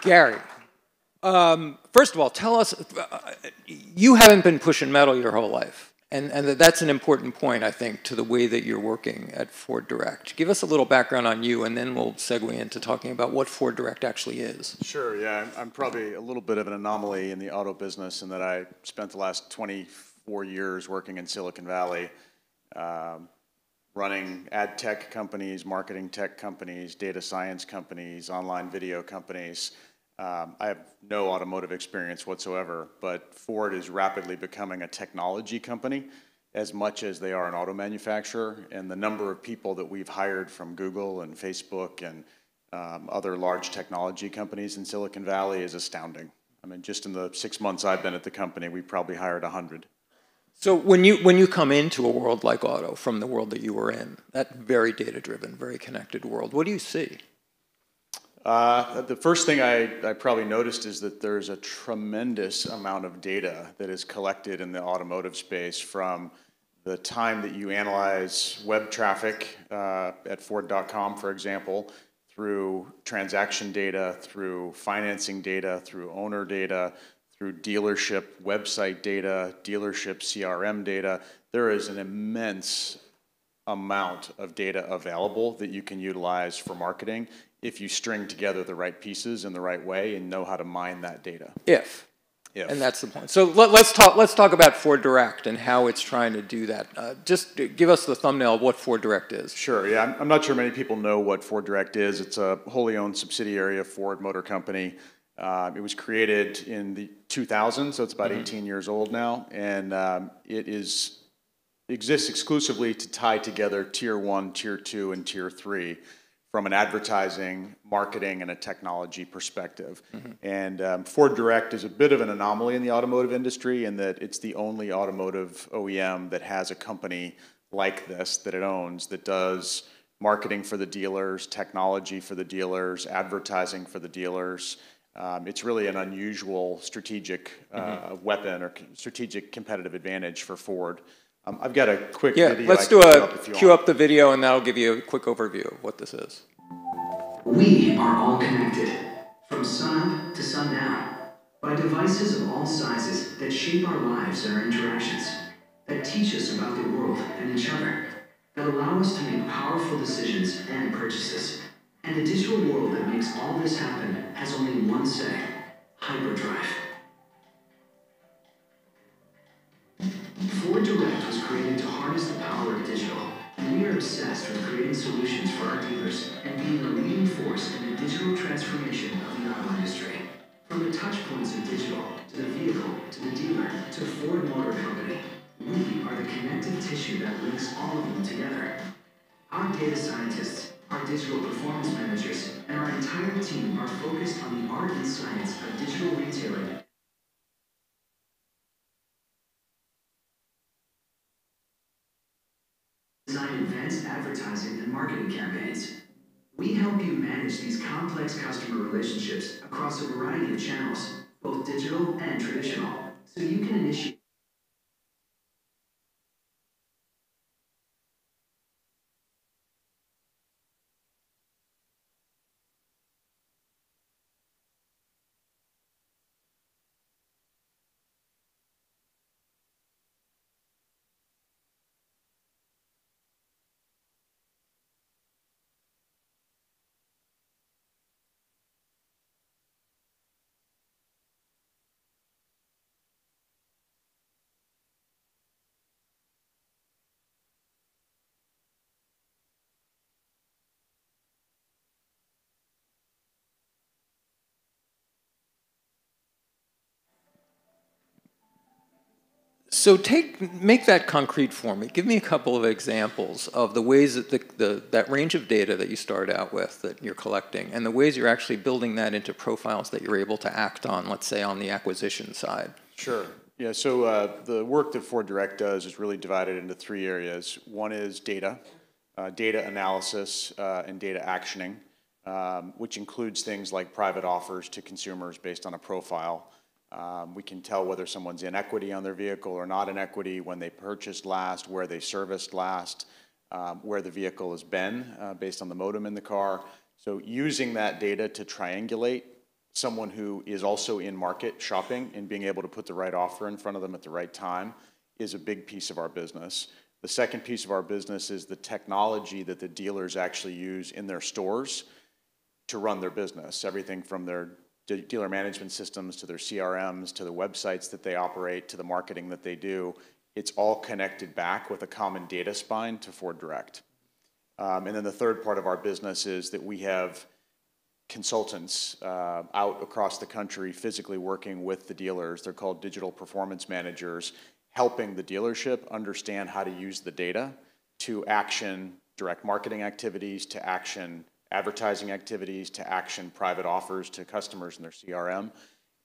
Garry, first of all, tell us, you haven't been pushing metal your whole life. And that's an important point, I think, to the way that you're working at FordDirect. Give us a little background on you, and then we'll segue into talking about what FordDirect actually is. Sure, yeah. I'm probably a little bit of an anomaly in the auto business in that I spent the last 24 years working in Silicon Valley, running ad tech companies, marketing tech companies, data science companies, online video companies. I have no automotive experience whatsoever, but Ford is rapidly becoming a technology company as much as they are an auto manufacturer, and the number of people that we've hired from Google and Facebook and other large technology companies in Silicon Valley is astounding. I mean, just in the 6 months I've been at the company, we probably hired 100. So when you come into a world like auto, from the world that you were in, that very data-driven, very connected world, what do you see? The first thing I probably noticed is that there's a tremendous amount of data that is collected in the automotive space from the time that you analyze web traffic at Ford.com, for example, through transaction data, through financing data, through owner data, through dealership website data, dealership CRM data. There is an immense amount of data available that you can utilize for marketing if you string together the right pieces in the right way and know how to mine that data. If. And that's the point. So let's talk about FordDirect and how it's trying to do that. Just give us the thumbnail of what FordDirect is. Sure, yeah. I'm not sure many people know what FordDirect is. It's a wholly owned subsidiary of Ford Motor Company. It was created in the 2000s, so it's about 18 years old now, and it exists exclusively to tie together Tier 1, Tier 2, and Tier 3 from an advertising, marketing, and a technology perspective. And FordDirect is a bit of an anomaly in the automotive industry in that it's the only automotive OEM that has a company like this that it owns that does marketing for the dealers, technology for the dealers, advertising for the dealers. It's really an unusual strategic weapon or strategic competitive advantage for Ford. I've got a quick video. Let's cue up the video, and that'll give you a quick overview of what this is. We are all connected, from sunup to sundown, by devices of all sizes that shape our lives and our interactions, that teach us about the world and each other, that allow us to make powerful decisions and purchases. And the digital world that makes all this happen has only one setting: hyperdrive. FordDirect was created to harness the power of digital, and we are obsessed with creating solutions for our dealers and being a leading force in the digital transformation of the auto industry. From the touch points of digital, to the vehicle, to the dealer, to Ford Motor Company, we are the connective tissue that links all of them together. Our data scientists, our digital performance managers, and our entire team are focused on the art and science of digital retailing. Design advanced advertising and marketing campaigns. We help you manage these complex customer relationships across a variety of channels, both digital and traditional, so you can initiate So make that concrete for me. Give me a couple of examples of the ways that that range of data that you start out with that you're collecting and the ways you're actually building that into profiles that you're able to act on, let's say on the acquisition side. Sure. Yeah, so the work that FordDirect does is really divided into three areas. One is data, data analysis and data actioning, which includes things like private offers to consumers based on a profile. We can tell whether someone's in equity on their vehicle or not in equity, when they purchased last, where they serviced last, where the vehicle has been based on the modem in the car. So using that data to triangulate someone who is also in market shopping and being able to put the right offer in front of them at the right time is a big piece of our business. The second piece of our business is the technology that the dealers actually use in their stores to run their business. Everything from their dealer management systems to their CRMs to the websites that they operate to the marketing that they do. It's all connected back with a common data spine to FordDirect. And then the third part of our business is that we have consultants out across the country physically working with the dealers. They're called digital performance managers, helping the dealership understand how to use the data to action direct marketing activities, to action advertising activities, to action private offers to customers in their CRM.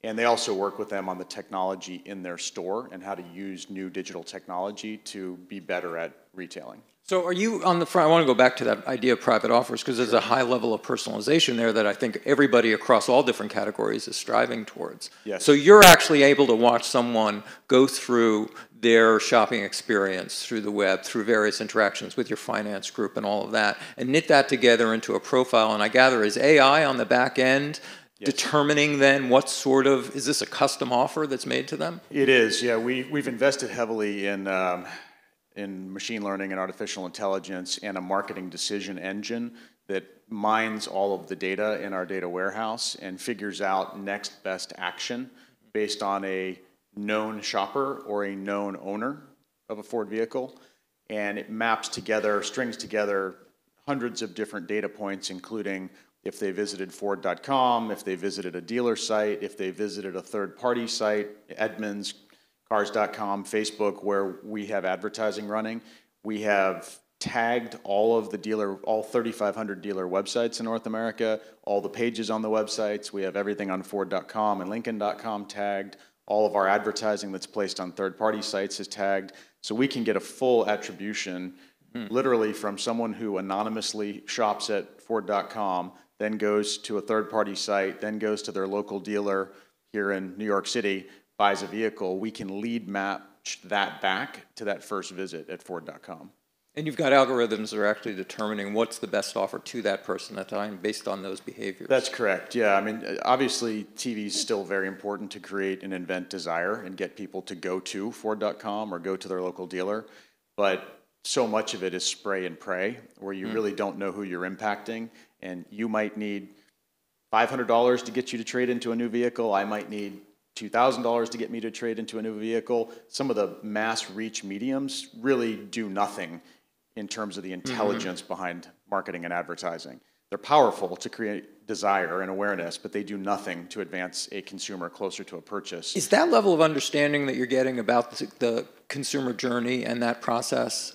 And they also work with them on the technology in their store and how to use new digital technology to be better at retailing. So are you on the front, I want to go back to that idea of private offers because there's a high level of personalization there that I think everybody across all different categories is striving towards. Yes. So you're actually able to watch someone go through their shopping experience through the web, through various interactions with your finance group and all of that, and knit that together into a profile. And I gather is AI on the back end determining then what sort of, is this a custom offer that's made to them? It is, yeah. We've invested heavily in machine learning and artificial intelligence and a marketing decision engine that mines all of the data in our data warehouse and figures out next best action based on a known shopper or a known owner of a Ford vehicle. And it maps together, strings together hundreds of different data points, including if they visited Ford.com, if they visited a dealer site, if they visited a third-party site, Edmunds, Cars.com, Facebook, where we have advertising running. We have tagged all of the dealer, all 3,500 dealer websites in North America, all the pages on the websites. We have everything on Ford.com and Lincoln.com tagged. All of our advertising that's placed on third-party sites is tagged. So we can get a full attribution, literally from someone who anonymously shops at Ford.com, then goes to a third-party site, then goes to their local dealer here in New York City, buys a vehicle. We can lead match that back to that first visit at Ford.com. And you've got algorithms that are actually determining what's the best offer to that person at the time based on those behaviors. That's correct, yeah. I mean, obviously, TV is still very important to create and invent desire and get people to go to Ford.com or go to their local dealer. But so much of it is spray and pray, where you really don't know who you're impacting. And you might need $500 to get you to trade into a new vehicle. I might need $2,000 to get me to trade into a new vehicle. Some of the mass reach mediums really do nothing in terms of the intelligence behind marketing and advertising. They're powerful to create desire and awareness, but they do nothing to advance a consumer closer to a purchase. Is that level of understanding that you're getting about the consumer journey and that process,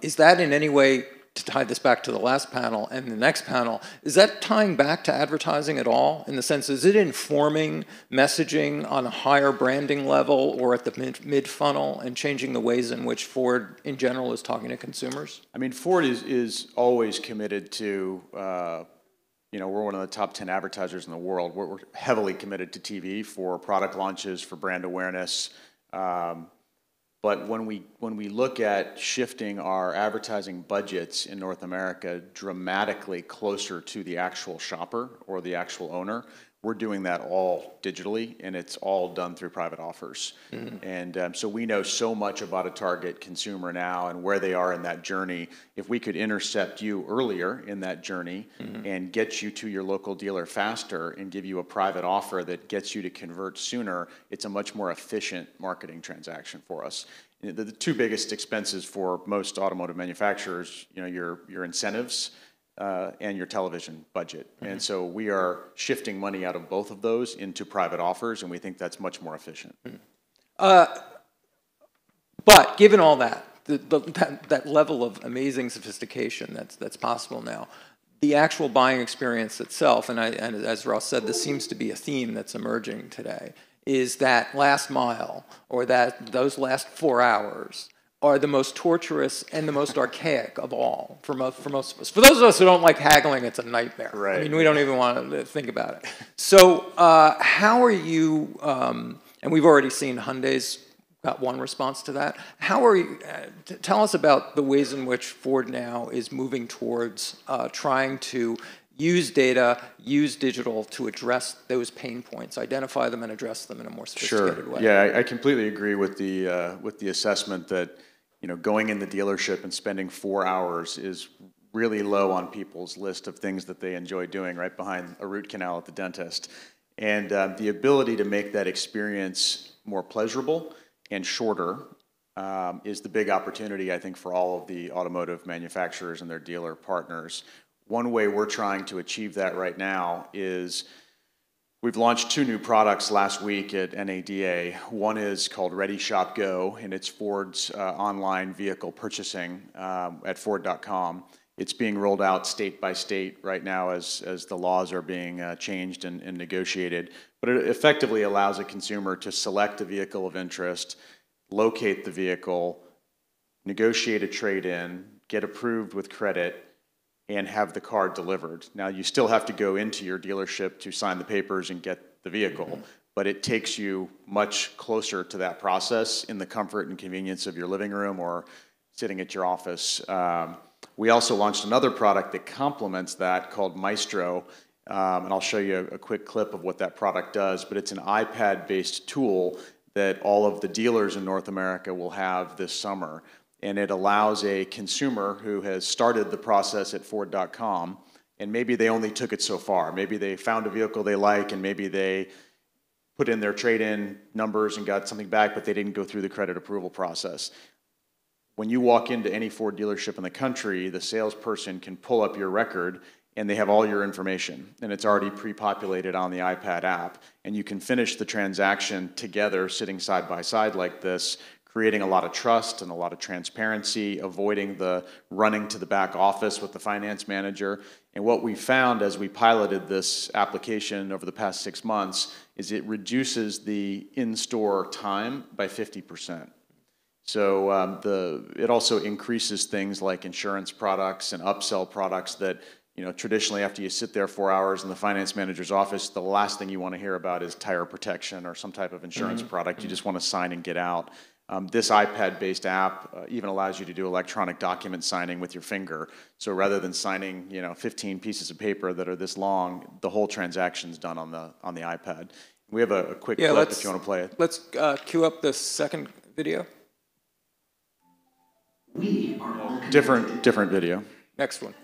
is that in any way, to tie this back to the last panel and the next panel, is that tying back to advertising at all? In the sense, is it informing messaging on a higher branding level or at the mid-funnel and changing the ways in which Ford in general is talking to consumers? I mean, Ford is always committed to, you know, we're one of the top 10 advertisers in the world. We're heavily committed to TV for product launches, for brand awareness. But when we look at shifting our advertising budgets in North America dramatically closer to the actual shopper or the actual owner, we're doing that all digitally, and it's all done through private offers. And so we know so much about a target consumer now and where they are in that journey. If we could intercept you earlier in that journey and get you to your local dealer faster and give you a private offer that gets you to convert sooner, it's a much more efficient marketing transaction for us. The two biggest expenses for most automotive manufacturers, you know, your incentives and your television budget. And so we are shifting money out of both of those into private offers, and we think that's much more efficient. But given all that, that level of amazing sophistication that's possible now, the actual buying experience itself, and as Ross said, this seems to be a theme that's emerging today, is that last mile or those last 4 hours are the most torturous and the most archaic of all for most of us. For those of us who don't like haggling, it's a nightmare. Right. I mean, we don't even want to think about it. So how are you, and we've already seen Hyundai's got one response to that. How are you, tell us about the ways in which Ford now is moving towards trying to use data, use digital to address those pain points, identify them and address them in a more sophisticated way. Yeah, I completely agree with the assessment that, you know, going in the dealership and spending 4 hours is really low on people's list of things that they enjoy doing, right behind a root canal at the dentist. And the ability to make that experience more pleasurable and shorter is the big opportunity, I think, for all of the automotive manufacturers and their dealer partners. One way we're trying to achieve that right now is we've launched 2 new products last week at NADA. One is called Ready Shop Go, and it's Ford's online vehicle purchasing at Ford.com. It's being rolled out state by state right now as the laws are being changed and negotiated. But it effectively allows a consumer to select a vehicle of interest, locate the vehicle, negotiate a trade-in, get approved with credit, and have the car delivered. Now, you still have to go into your dealership to sign the papers and get the vehicle, but it takes you much closer to that process in the comfort and convenience of your living room or sitting at your office. We also launched another product that complements that called Maestro, and I'll show you a quick clip of what that product does, but it's an iPad-based tool that all of the dealers in North America will have this summer. And it allows a consumer who has started the process at Ford.com, and maybe they only took it so far. Maybe they found a vehicle they like, and maybe they put in their trade-in numbers and got something back, but they didn't go through the credit approval process. When you walk into any Ford dealership in the country, the salesperson can pull up your record, and they have all your information, and it's already pre-populated on the iPad app, and you can finish the transaction together, sitting side by side like this, creating a lot of trust and a lot of transparency, avoiding the running to the back office with the finance manager. And what we found as we piloted this application over the past 6 months is it reduces the in-store time by 50%. So it also increases things like insurance products and upsell products that, you know, traditionally after you sit there 4 hours in the finance manager's office, the last thing you want to hear about is tire protection or some type of insurance product. You just want to sign and get out. This iPad-based app even allows you to do electronic document signing with your finger. So rather than signing, you know, 15 pieces of paper that are this long, the whole transaction's done on the iPad. We have a quick clip if you want to play it. Let's cue up the second video. We are all connected. Different video. Next one.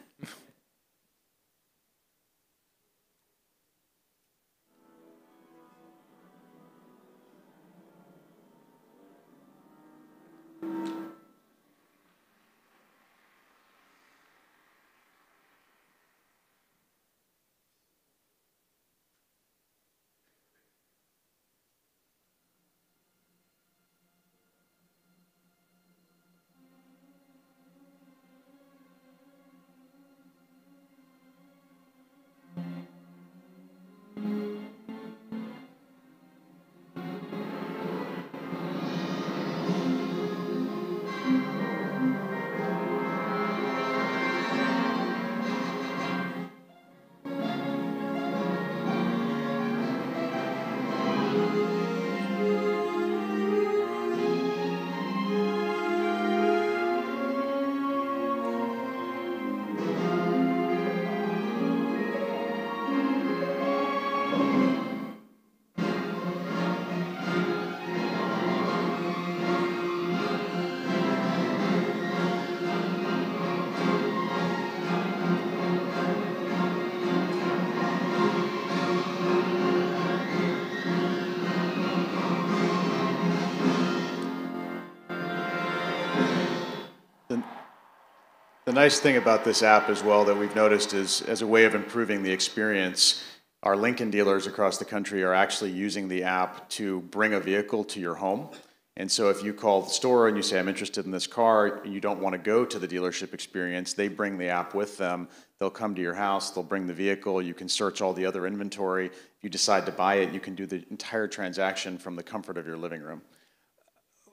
The nice thing about this app as well that we've noticed is, as a way of improving the experience, our Lincoln dealers across the country are actually using the app to bring a vehicle to your home. And so if you call the store and you say, I'm interested in this car, and you don't want to go to the dealership experience, they bring the app with them. They'll come to your house, they'll bring the vehicle, you can search all the other inventory. If you decide to buy it, you can do the entire transaction from the comfort of your living room.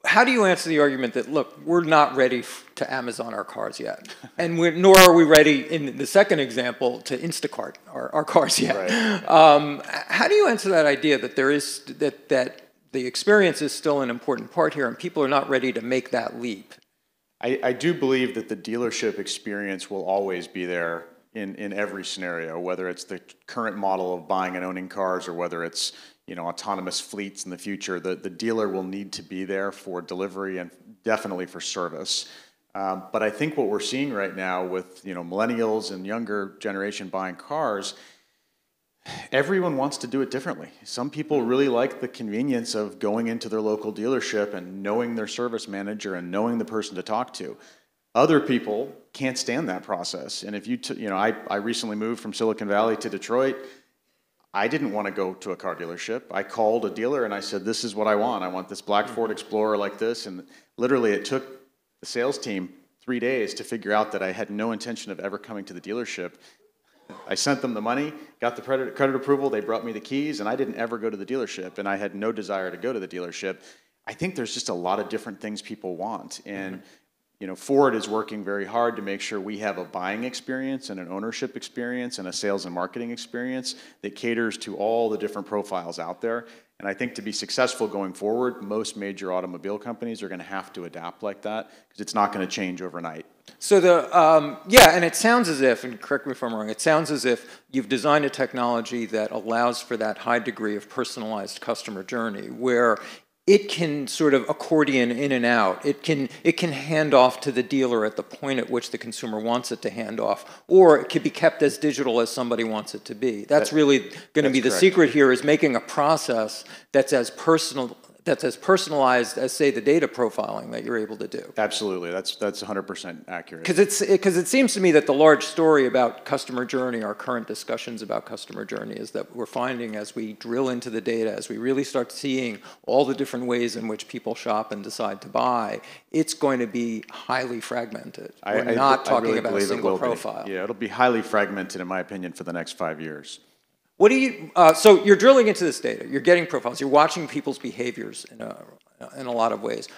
How do you answer the argument that, look, we're not ready to Amazon our cars yet, and nor are we ready, in the second example, to Instacart our cars yet? Right. How do you answer that idea that there is that the experience is still an important part here, and people are not ready to make that leap? I do believe that the dealership experience will always be there in every scenario, whether it's the current model of buying and owning cars or whether it's, you know, autonomous fleets in the future. The dealer will need to be there for delivery and definitely for service. But I think what we're seeing right now with, you know, millennials and younger generation buying cars, everyone wants to do it differently. Some people really like the convenience of going into their local dealership and knowing their service manager and knowing the person to talk to. Other people can't stand that process. And if you know, I recently moved from Silicon Valley to Detroit. I didn't want to go to a car dealership. I called a dealer and I said, this is what I want. I want this black Ford Explorer like this. And literally it took the sales team 3 days to figure out that I had no intention of ever coming to the dealership. I sent them the money, got the credit approval, they brought me the keys, and I didn't ever go to the dealership, and I had no desire to go to the dealership. I think there's just a lot of different things people want, and you know, Ford is working very hard to make sure we have a buying experience and an ownership experience and a sales and marketing experience that caters to all the different profiles out there. And I think to be successful going forward, most major automobile companies are going to have to adapt like that because it's not going to change overnight. So yeah, and it sounds as if, and correct me if I'm wrong, it sounds as if you've designed a technology that allows for that high degree of personalized customer journey where it can sort of accordion in and out. It can hand off to the dealer at the point at which the consumer wants it to hand off, or it can be kept as digital as somebody wants it to be. That's really going to be the secret here, is making a process that's as personalized as, say, the data profiling that you're able to do. Absolutely, that's 100% accurate. Because it seems to me that the large story about customer journey, our current discussions about customer journey, is that we're finding as we drill into the data, as we really start seeing all the different ways in which people shop and decide to buy, it's going to be highly fragmented. We're not talking about a single profile. Yeah, it'll be highly fragmented, in my opinion, for the next 5 years. What do you? So you're drilling into this data. You're getting profiles. You're watching people's behaviors in a lot of ways.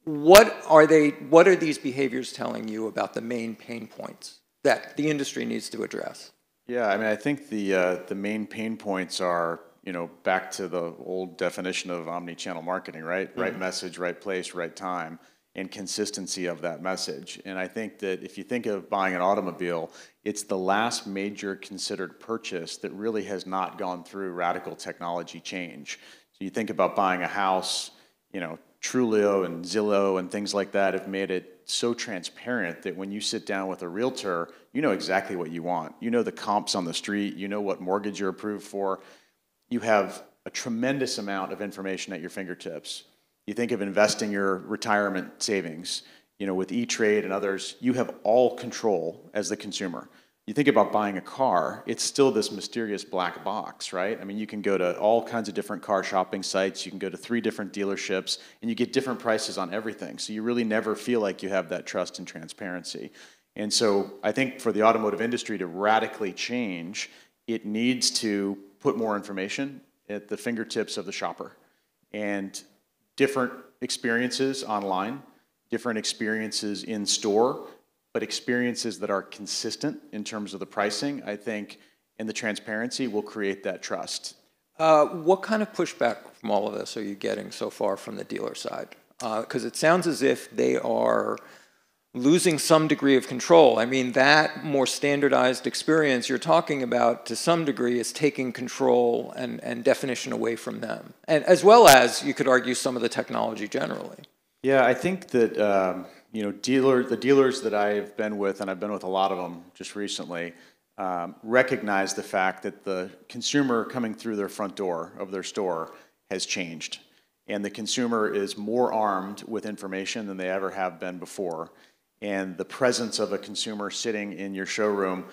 What are they? What are these behaviors telling you about the main pain points that the industry needs to address? Yeah, I mean, I think the main pain points are, you know, back to the old definition of omni-channel marketing, right? Mm-hmm. Right message, right place, right time, and consistency of that message. And I think that if you think of buying an automobile, it's the last major considered purchase that really has not gone through radical technology change. So you think about buying a house, you know, Trulio and Zillow and things like that have made it so transparent that when you sit down with a realtor, you know exactly what you want. You know the comps on the street, you know what mortgage you're approved for. You have a tremendous amount of information at your fingertips. You think of investing your retirement savings, you know, with E-Trade and others, you have all control as the consumer. You think about buying a car, it's still this mysterious black box, right? I mean, you can go to all kinds of different car shopping sites, you can go to 3 different dealerships, and you get different prices on everything. So you really never feel like you have that trust and transparency. And so I think for the automotive industry to radically change, it needs to put more information at the fingertips of the shopper. And different experiences online, different experiences in store, but experiences that are consistent in terms of the pricing, I think, and the transparency will create that trust. What kind of pushback from all of this are you getting so far from the dealer side? Because it sounds as if they are losing some degree of control. I mean, that more standardized experience you're talking about, to some degree, is taking control and definition away from them, and as well as, you could argue, some of the technology generally. Yeah, I think that you know, the dealers that I've been with, and I've been with a lot of them just recently, recognize the fact that the consumer coming through their front door of their store has changed, and the consumer is more armed with information than they ever have been before. And the presence of a consumer sitting in your showroom,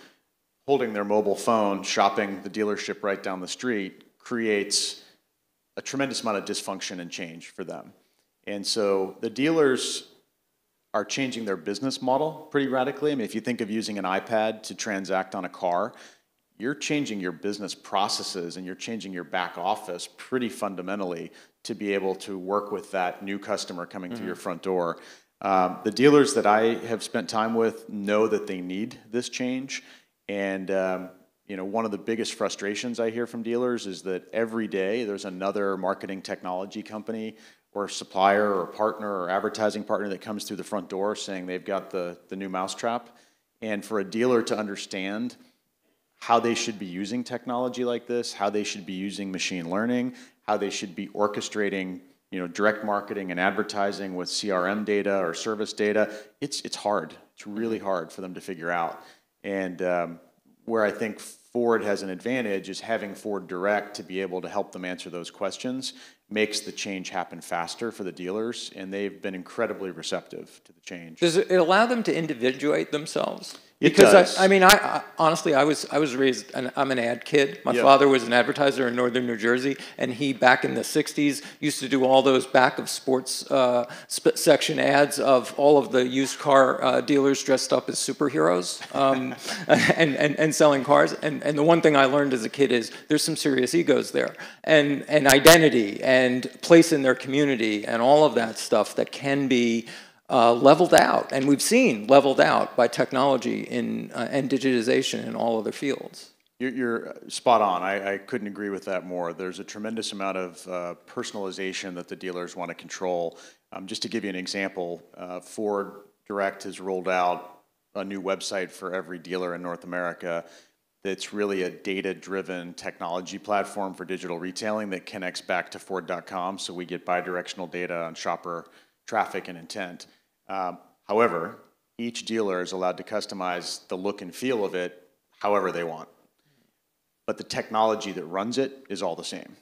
holding their mobile phone, shopping the dealership right down the street, creates a tremendous amount of dysfunction and change for them. And so the dealers are changing their business model pretty radically. I mean, if you think of using an iPad to transact on a car, you're changing your business processes and you're changing your back office pretty fundamentally to be able to work with that new customer coming through your front door. The dealers that I have spent time with know that they need this change, and you know, one of the biggest frustrations I hear from dealers is that every day there's another marketing technology company or supplier or partner or advertising partner that comes through the front door saying they've got the new mousetrap. And for a dealer to understand how they should be using technology like this, how they should be using machine learning, how they should be orchestrating, direct marketing and advertising with CRM data or service data. It's hard. It's really hard for them to figure out. And where I think Ford has an advantage is having FordDirect to be able to help them answer those questions makes the change happen faster for the dealers, and they've been incredibly receptive to the change. Does it allow them to individuate themselves? It does. I honestly, I was raised, I'm an ad kid. My father was an advertiser in northern New Jersey, and he, back in the 60s, used to do all those back of sports section ads of all of the used car dealers dressed up as superheroes and selling cars. And the one thing I learned as a kid is there's some serious egos there, and identity and place in their community and all of that stuff that can be leveled out, and we've seen leveled out by technology and digitization in all other fields. You're spot on. I couldn't agree with that more. There's a tremendous amount of personalization that the dealers want to control. Just to give you an example, FordDirect has rolled out a new website for every dealer in North America that's really a data-driven technology platform for digital retailing that connects back to Ford.com, so we get bidirectional data on shopper traffic and intent. However, each dealer is allowed to customize the look and feel of it however they want. But the technology that runs it is all the same.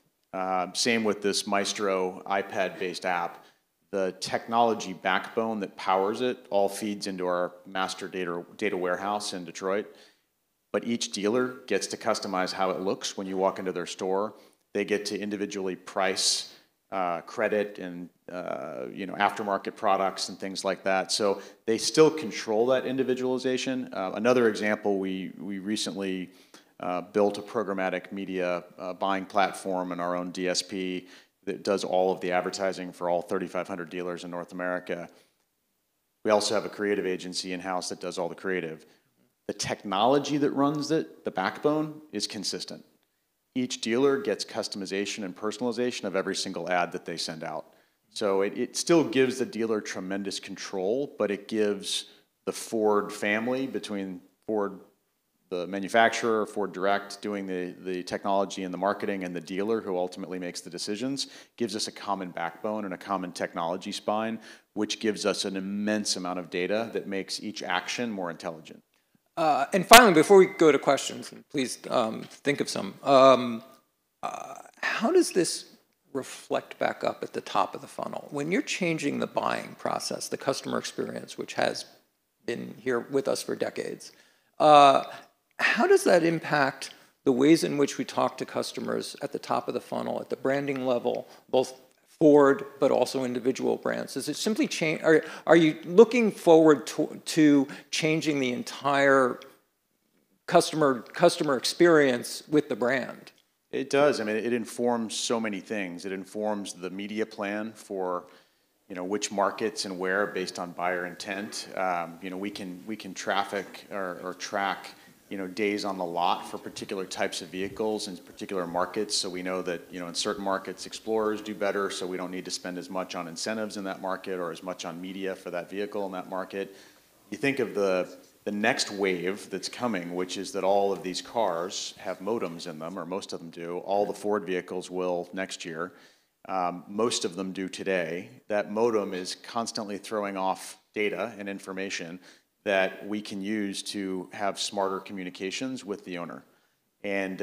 Same with this Maestro iPad-based app. The technology backbone that powers it all feeds into our master data warehouse in Detroit. But each dealer gets to customize how it looks when you walk into their store. They get to individually price credit and aftermarket products and things like that. So they still control that individualization. Another example, we recently built a programmatic media buying platform in our own DSP that does all of the advertising for all 3,500 dealers in North America. We also have a creative agency in-house that does all the creative. The technology that runs it, the backbone, is consistent. Each dealer gets customization and personalization of every single ad that they send out. So it still gives the dealer tremendous control, but it gives the Ford family, between Ford, the manufacturer, FordDirect doing the technology and the marketing, and the dealer who ultimately makes the decisions, gives us a common backbone and a common technology spine, which gives us an immense amount of data that makes each action more intelligent. And finally, before we go to questions, and please think of some, how does this reflect back up at the top of the funnel? When you're changing the buying process, the customer experience, which has been here with us for decades, how does that impact the ways in which we talk to customers at the top of the funnel, at the branding level, both Ford, but also individual brands? Does it simply change? Are you looking forward to changing the entire customer experience with the brand? It does. I mean, it informs so many things. It informs the media plan for, which markets and where based on buyer intent. We can traffic or track, days on the lot for particular types of vehicles in particular markets. So we know that, in certain markets, Explorers do better, so we don't need to spend as much on incentives in that market or as much on media for that vehicle in that market. You think of the next wave that's coming, which is that all of these cars have modems in them, or most of them do. All the Ford vehicles will next year. Most of them do today. That modem is constantly throwing off data and information that we can use to have smarter communications with the owner. And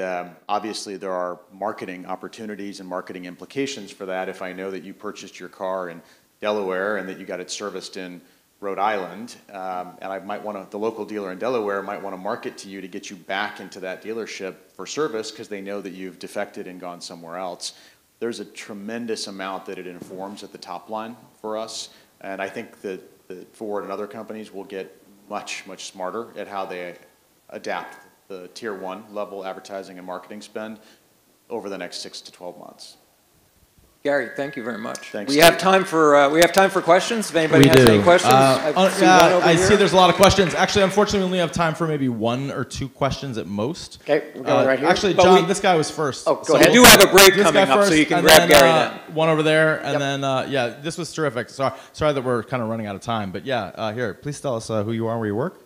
obviously there are marketing opportunities and marketing implications for that. If I know that you purchased your car in Delaware and that you got it serviced in Rhode Island, and I might the local dealer in Delaware might want to market to you to get you back into that dealership for service because they know that you've defected and gone somewhere else. There's a tremendous amount that it informs at the top line for us. And I think that Ford and other companies will get much, much smarter at how they adapt the tier 1 level advertising and marketing spend over the next 6 to 12 months. Gary, thank you very much. Thanks. We have time for questions. If anybody has any questions, I see there's a lot of questions. Actually, unfortunately, we only have time for maybe 1 or 2 questions at most. Okay, we're going right here. Actually, John, this guy was first. Oh, go ahead. We do have a break coming up, so you can grab Gary then. One over there, and then this was terrific. Sorry that we're kind of running out of time, but here, please tell us who you are and where you work.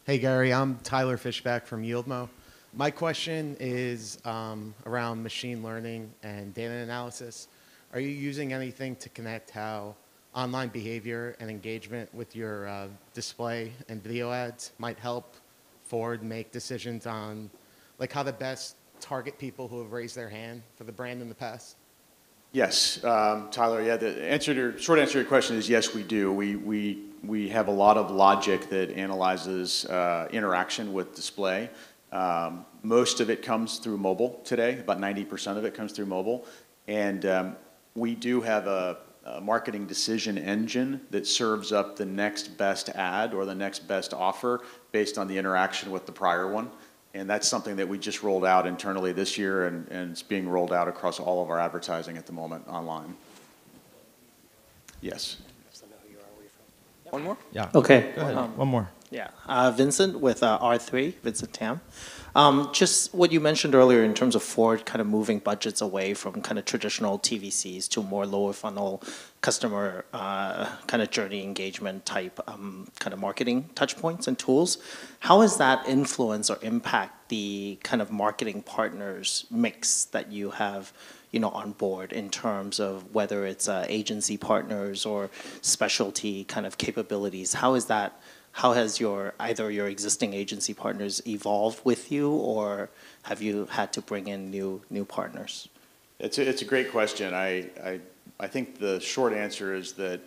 Hey Gary, I'm Tyler Fishback from YieldMo. My question is around machine learning and data analysis. Are you using anything to connect how online behavior and engagement with your display and video ads might help Ford make decisions on like how to best target people who have raised their hand for the brand in the past? Yes, Tyler, yeah, the short answer to your question is yes, we do. We have a lot of logic that analyzes interaction with display. Most of it comes through mobile today, about 90% of it comes through mobile. And we do have a marketing decision engine that serves up the next best ad or the next best offer based on the interaction with the prior one. And that's something that we just rolled out internally this year, and it's being rolled out across all of our advertising at the moment online. Yes. One more? Yeah. Okay. Go ahead. One more. Yeah. Vincent with R3, Vincent Tam. Just what you mentioned earlier in terms of Ford kind of moving budgets away from kind of traditional TVCs to more lower funnel customer kind of journey engagement type kind of marketing touch points and tools. How has that influence or impact the kind of marketing partners mix that you have, you know, on board in terms of whether it's agency partners or specialty kind of capabilities? How is that? How has either your existing agency partners evolved with you, or have you had to bring in new partners? It's a great question. I think the short answer is that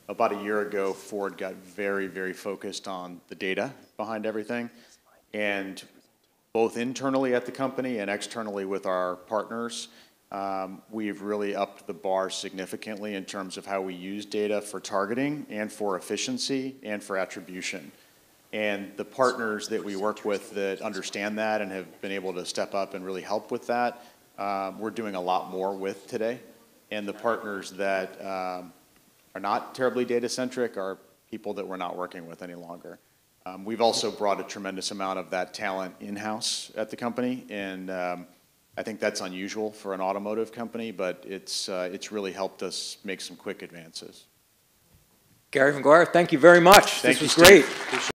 about a year ago, Ford got very, very focused on the data behind everything. And both internally at the company and externally with our partners, we've really upped the bar significantly in terms of how we use data for targeting and for efficiency and for attribution. And the partners that we work with that understand that and have been able to step up and really help with that, we're doing a lot more with today. And the partners that are not terribly data-centric are people that we're not working with any longer. We've also brought a tremendous amount of that talent in-house at the company, and I think that's unusual for an automotive company, but it's really helped us make some quick advances. Garry McGuire, thank you very much. Thank this you, was Steve. great.